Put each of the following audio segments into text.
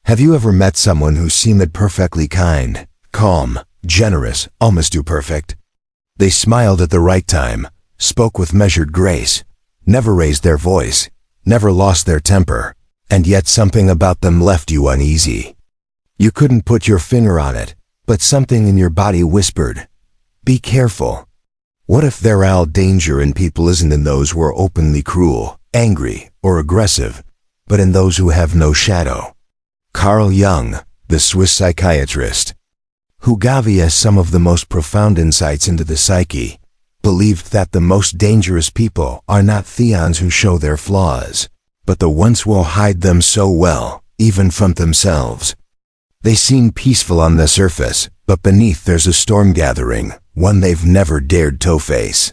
Have you ever met someone who seemed perfectly kind, calm, generous, almost too perfect? They smiled at the right time, spoke with measured grace, never raised their voice, never lost their temper, and yet something about them left you uneasy. You couldn't put your finger on it, but something in your body whispered, "Be careful." What if the real danger in people isn't in those who are openly cruel, angry, or aggressive, but in those who have no shadow? Carl Jung, the Swiss psychiatrist, who gave us some of the most profound insights into the psyche, believed that the most dangerous people are not the who show their flaws, but the ones who will hide them so well, even from themselves. They seem peaceful on the surface, but beneath there's a storm gathering, one they've never dared to face.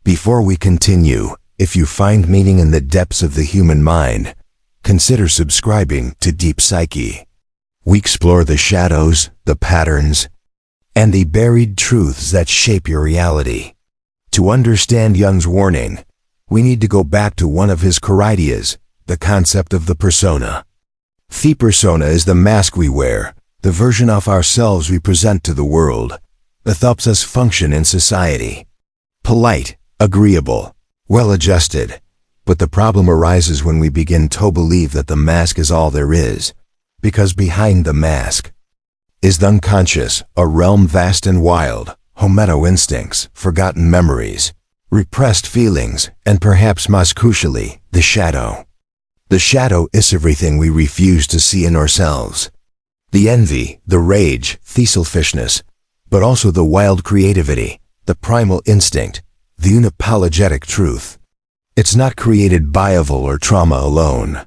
Before we continue, if you find meaning in the depths of the human mind, consider subscribing to Deep Psyche. We explore the shadows, the patterns, and the buried truths that shape your reality. To understand Jung's warning, we need to go back to one of his core ideas, the concept of the persona. The persona is the mask we wear, the version of ourselves we present to the world. It helps us function in society. Polite, agreeable, well-adjusted. But the problem arises when we begin to believe that the mask is all there is, because behind the mask is the unconscious, a realm vast and wild, hometo instincts, forgotten memories, repressed feelings, and perhaps most crucially, the shadow. The shadow is everything we refuse to see in ourselves. The envy, the rage, the selfishness, but also the wild creativity, the primal instinct, the unapologetic truth. It's not created by evil or trauma alone.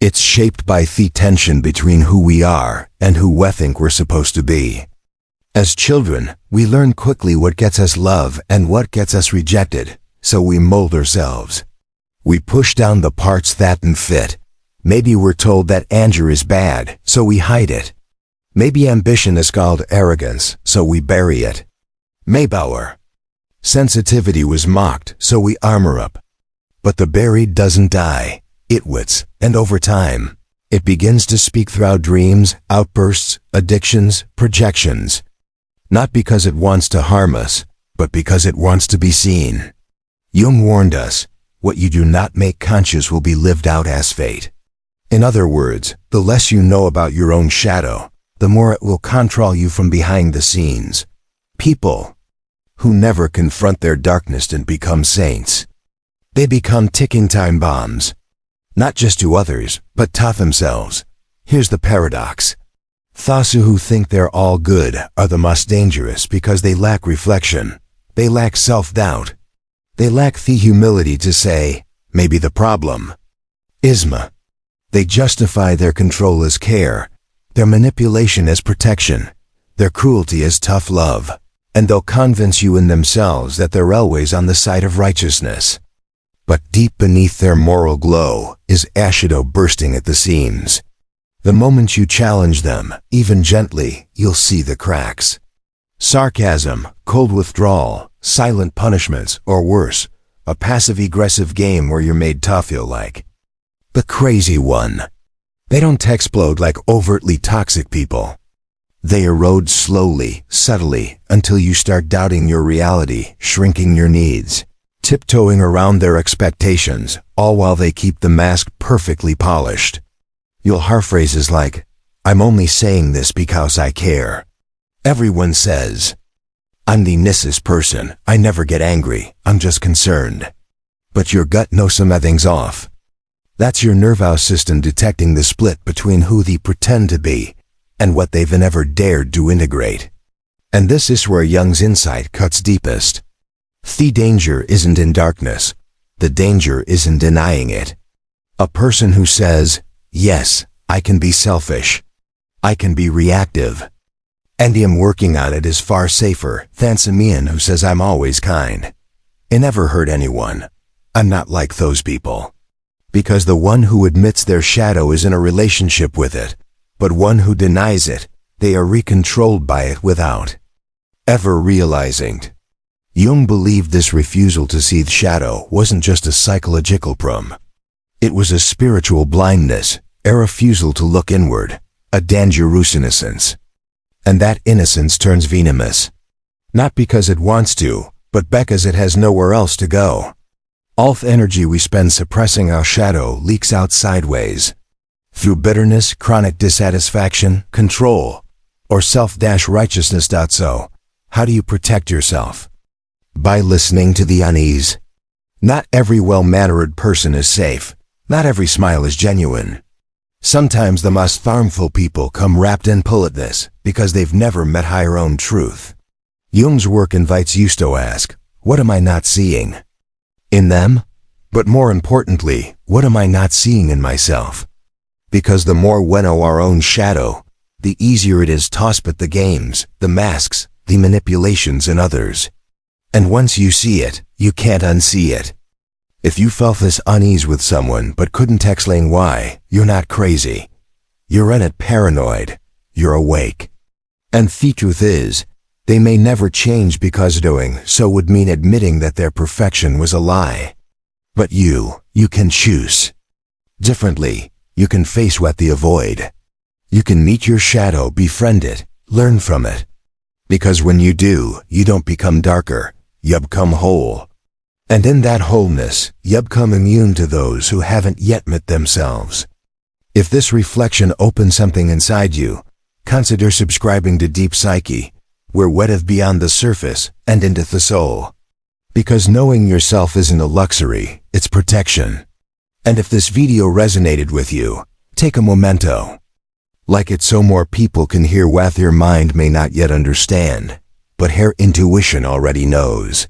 It's shaped by the tension between who we are and who we think we're supposed to be. As children, we learn quickly what gets us love and what gets us rejected, so we mold ourselves. We push down the parts that don't fit. Maybe we're told that anger is bad, so we hide it. Maybe ambition is called arrogance, so we bury it. Maybe our sensitivity was mocked, so we armor up. But the buried doesn't die, it wits, and over time, it begins to speak through dreams, outbursts, addictions, projections. Not because it wants to harm us, but because it wants to be seen. Jung warned us, what you do not make conscious will be lived out as fate. In other words, the less you know about your own shadow, the more it will control you from behind the scenes. People who never confront their darkness and become saints. They become ticking time bombs. Not just to others, but to themselves. Here's the paradox. Those who think they're all good are the most dangerous because they lack reflection. They lack self-doubt. They lack the humility to say, maybe the problem is me. They justify their control as care, their manipulation as protection, their cruelty as tough love, and they'll convince you in themselves that they're always on the side of righteousness. But deep beneath their moral glow is shadow bursting at the seams. The moment you challenge them, even gently, you'll see the cracks. Sarcasm, cold withdrawal, silent punishments, or worse, a passive-aggressive game where you're made to feel like the crazy one. They don't explode like overtly toxic people. They erode slowly, subtly, until you start doubting your reality, shrinking your needs, tiptoeing around their expectations, all while they keep the mask perfectly polished. You'll hear phrases like, "I'm only saying this because I care." Everyone says, "I'm the nicest person, I never get angry, I'm just concerned." But your gut knows something's off. That's your nervous system detecting the split between who they pretend to be and what they've never dared to integrate. And this is where Jung's insight cuts deepest. The danger isn't in darkness. The danger is in denying it. A person who says, "Yes, I can be selfish. I can be reactive. And I'm working on it," is far safer than someone who says, "I'm always kind. I never hurt anyone. I'm not like those people." Because the one who admits their shadow is in a relationship with it, but one who denies it, they are recontrolled by it without ever realizing it. Jung believed this refusal to see the shadow wasn't just a psychological problem. It was a spiritual blindness, a refusal to look inward, a dangerous innocence. And that innocence turns venomous. Not because it wants to, but because it has nowhere else to go. All the energy we spend suppressing our shadow leaks out sideways. Through bitterness, chronic dissatisfaction, control, or self-righteousness. So, how do you protect yourself? By listening to the unease. Not every well-mannered person is safe. Not every smile is genuine. Sometimes the most harmful people come wrapped in politeness because they've never met higher own truth. Jung's work invites you to ask, what am I not seeing in them? But more importantly, what am I not seeing in myself? Because the more we know our own shadow, the easier it is to spot the games, the masks, the manipulations in others. And once you see it, you can't unsee it. If you felt this unease with someone but couldn't explain why, you're not crazy. You're not paranoid. You're awake. And the truth is, they may never change because doing so would mean admitting that their perfection was a lie. But you can choose differently. You can face what they avoid. You can meet your shadow, befriend it, learn from it. Because when you do, you don't become darker, you become whole. And in that wholeness, you become immune to those who haven't yet met themselves. If this reflection opens something inside you, consider subscribing to Deep Psyche, where we dive beyond the surface and into the soul. Because knowing yourself isn't a luxury, it's protection. And if this video resonated with you, take a memento. Like it so more people can hear what your mind may not yet understand, but her intuition already knows.